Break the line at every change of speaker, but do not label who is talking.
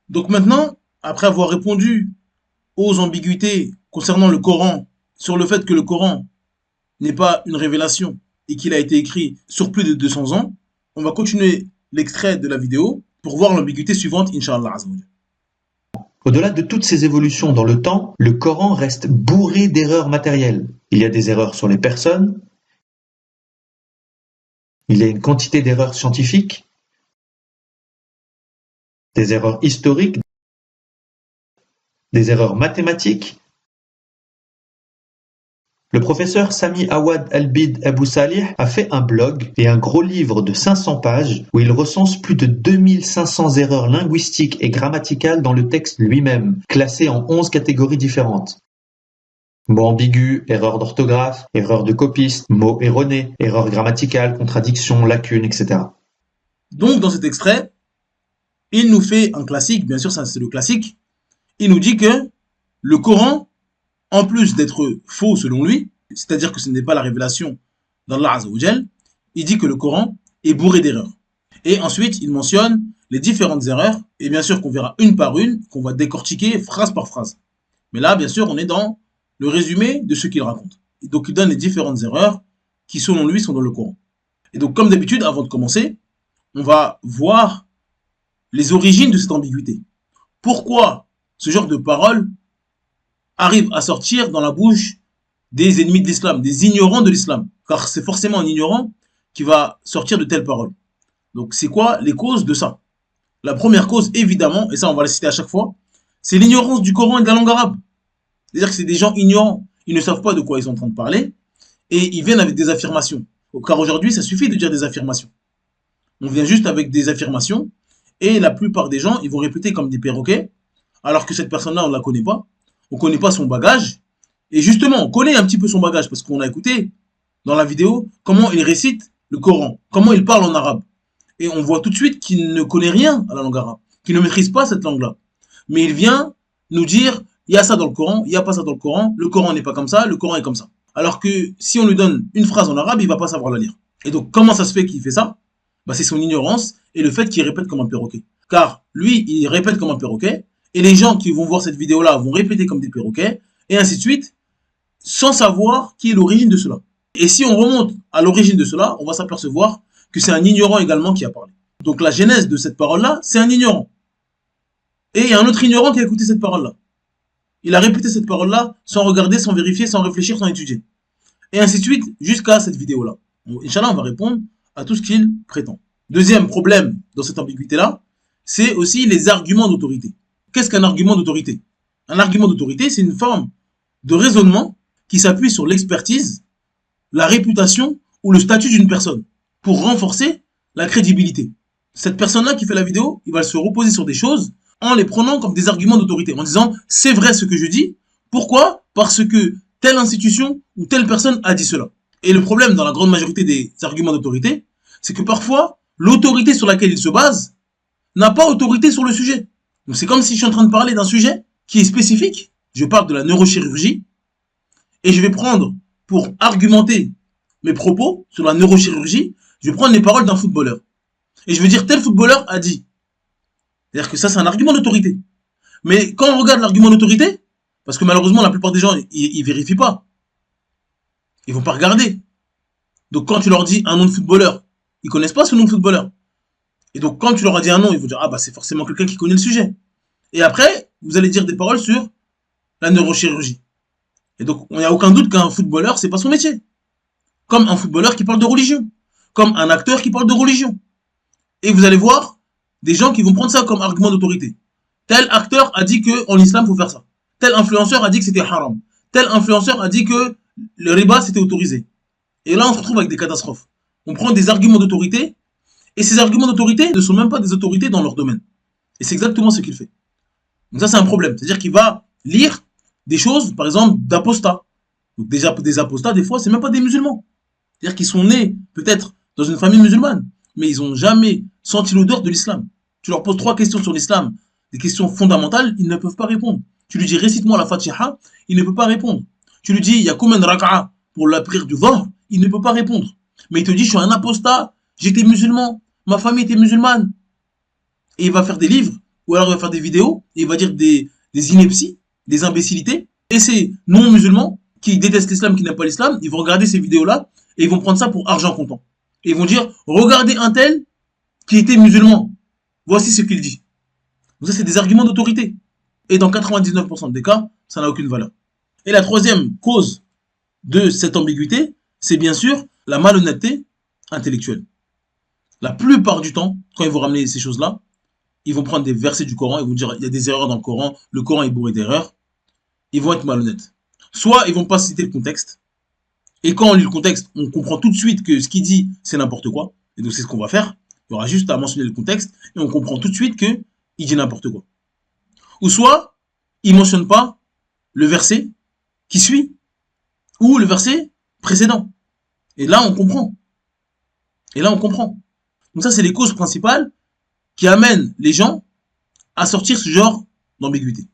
Donc maintenant, après avoir répondu aux ambiguïtés concernant le Coran, sur le fait que le Coran n'est pas une révélation et qu'il a été écrit sur plus de 200 ans, on va continuer l'extrait de la vidéo pour voir l'ambiguïté suivante, Inch'Allah.
Au-delà de toutes ces évolutions dans le temps, le Coran reste bourré d'erreurs matérielles. Il y a des erreurs sur les personnes, il y a une quantité d'erreurs scientifiques, des erreurs historiques, des erreurs mathématiques. Le professeur Sami Awad Al-Bid Abu Salih a fait un blog et un gros livre de 500 pages où il recense plus de 2500 erreurs linguistiques et grammaticales dans le texte lui-même, classées en 11 catégories différentes. Mots ambigus, erreurs d'orthographe, erreurs de copiste, mots erronés, erreurs grammaticales, contradictions, lacunes, etc.
Donc, dans cet extrait, il nous fait un classique, bien sûr, ça c'est le classique. Il nous dit que le Coran, en plus d'être faux selon lui, c'est-à-dire que ce n'est pas la révélation d'Allah Azzawajal, il dit que le Coran est bourré d'erreurs. Et ensuite, il mentionne les différentes erreurs, et bien sûr qu'on verra une par une, qu'on va décortiquer phrase par phrase. Mais là, bien sûr, on est dans le résumé de ce qu'il raconte. Et donc, il donne les différentes erreurs qui, selon lui, sont dans le Coran. Et donc, comme d'habitude, avant de commencer, on va voir les origines de cette ambiguïté. Pourquoi ce genre de paroles arrive à sortir dans la bouche des ennemis de l'islam, des ignorants de l'islam? Car c'est forcément un ignorant qui va sortir de telles paroles. Donc, c'est quoi les causes de ça? La première cause, évidemment, et ça on va la citer à chaque fois, c'est l'ignorance du Coran et de la langue arabe. C'est-à-dire que c'est des gens ignorants, ils ne savent pas de quoi ils sont en train de parler, et ils viennent avec des affirmations. Car aujourd'hui, ça suffit de dire des affirmations. On vient juste avec des affirmations, et la plupart des gens, ils vont répéter comme des perroquets, alors que cette personne-là, on ne la connaît pas, on ne connaît pas son bagage, et justement, on connaît un petit peu son bagage, parce qu'on a écouté dans la vidéo comment il récite le Coran, comment il parle en arabe. Et on voit tout de suite qu'il ne connaît rien à la langue arabe, qu'il ne maîtrise pas cette langue-là. Mais il vient nous dire, il y a ça dans le Coran, il n'y a pas ça dans le Coran n'est pas comme ça, le Coran est comme ça. Alors que si on lui donne une phrase en arabe, il ne va pas savoir la lire. Et donc, comment ça se fait qu'il fait ça? Bah, c'est son ignorance et le fait qu'il répète comme un perroquet. Car lui, il répète comme un perroquet, et les gens qui vont voir cette vidéo-là vont répéter comme des perroquets, et ainsi de suite, sans savoir qui est l'origine de cela. Et si on remonte à l'origine de cela, on va s'apercevoir que c'est un ignorant également qui a parlé. Donc la genèse de cette parole-là, c'est un ignorant. Et il y a un autre ignorant qui a écouté cette parole-là. Il a répété cette parole-là sans regarder, sans vérifier, sans réfléchir, sans étudier. Et ainsi de suite, jusqu'à cette vidéo-là. Inch'Allah, on va répondre à tout ce qu'il prétend. Deuxième problème dans cette ambiguïté-là, c'est aussi les arguments d'autorité. Qu'est-ce qu'un argument d'autorité? Un argument d'autorité, c'est une forme de raisonnement qui s'appuie sur l'expertise, la réputation ou le statut d'une personne pour renforcer la crédibilité. Cette personne-là qui fait la vidéo, il va se reposer sur des choses en les prenant comme des arguments d'autorité, en disant c'est vrai ce que je dis. Pourquoi? Parce que telle institution ou telle personne a dit cela. Et le problème dans la grande majorité des arguments d'autorité, c'est que parfois, l'autorité sur laquelle il se base n'a pas autorité sur le sujet. Donc c'est comme si je suis en train de parler d'un sujet qui est spécifique. Je parle de la neurochirurgie et je vais prendre pour argumenter mes propos sur la neurochirurgie, je vais prendre les paroles d'un footballeur. Et je vais dire tel footballeur a dit. C'est-à-dire que ça, c'est un argument d'autorité. Mais quand on regarde l'argument d'autorité, parce que malheureusement, la plupart des gens, ils vérifient pas. Ils vont pas regarder. Donc quand tu leur dis un nom de footballeur, ils connaissent pas ce nom de footballeur. Et donc quand tu leur as dit un nom, ils vont dire ah bah c'est forcément quelqu'un qui connaît le sujet. Et après, vous allez dire des paroles sur la neurochirurgie. Et donc il n'y a aucun doute qu'un footballeur, c'est pas son métier. Comme un footballeur qui parle de religion. Comme un acteur qui parle de religion. Et vous allez voir des gens qui vont prendre ça comme argument d'autorité. Tel acteur a dit qu'en islam, il faut faire ça. Tel influenceur a dit que c'était haram. Tel influenceur a dit que le riba, c'était autorisé. Et là, on se retrouve avec des catastrophes. On prend des arguments d'autorité, et ces arguments d'autorité ne sont même pas des autorités dans leur domaine. Et c'est exactement ce qu'il fait. Donc ça, c'est un problème. C'est-à-dire qu'il va lire des choses, par exemple, d'apostats. Donc déjà, des apostats, des fois, c'est même pas des musulmans. C'est-à-dire qu'ils sont nés, peut-être, dans une famille musulmane, mais ils n'ont jamais senti l'odeur de l'islam. Tu leur poses 3 questions sur l'islam, des questions fondamentales, ils ne peuvent pas répondre. Tu lui dis récite-moi la Fatiha, il ne peut pas répondre. Tu lui dis il y a combien de raka'a pour la prière du Dhuhr, il ne peut pas répondre. Mais il te dit je suis un apostat, j'étais musulman, ma famille était musulmane. Et il va faire des livres ou alors il va faire des vidéos, et il va dire des inepties, des imbécilités, et ces non-musulmans qui détestent l'islam, qui n'aiment pas l'islam, ils vont regarder ces vidéos-là, et ils vont prendre ça pour argent comptant. Et ils vont dire, regardez un tel qui était musulman, voici ce qu'il dit. Donc ça, c'est des arguments d'autorité. Et dans 99% des cas, ça n'a aucune valeur. Et la troisième cause de cette ambiguïté, c'est bien sûr la malhonnêteté intellectuelle. La plupart du temps, quand ils vont ramener ces choses-là, ils vont prendre des versets du Coran, ils vont dire il y a des erreurs dans le Coran est bourré d'erreurs, ils vont être malhonnêtes. Soit ils vont pas citer le contexte, et quand on lit le contexte, on comprend tout de suite que ce qu'il dit, c'est n'importe quoi, et donc c'est ce qu'on va faire. Il y aura juste à mentionner le contexte, et on comprend tout de suite qu'il dit n'importe quoi. Ou soit, il ne mentionne pas le verset qui suit, ou le verset précédent. Et là, on comprend. Et là, on comprend. Donc ça, c'est les causes principales qui amènent les gens à sortir ce genre d'ambiguïté.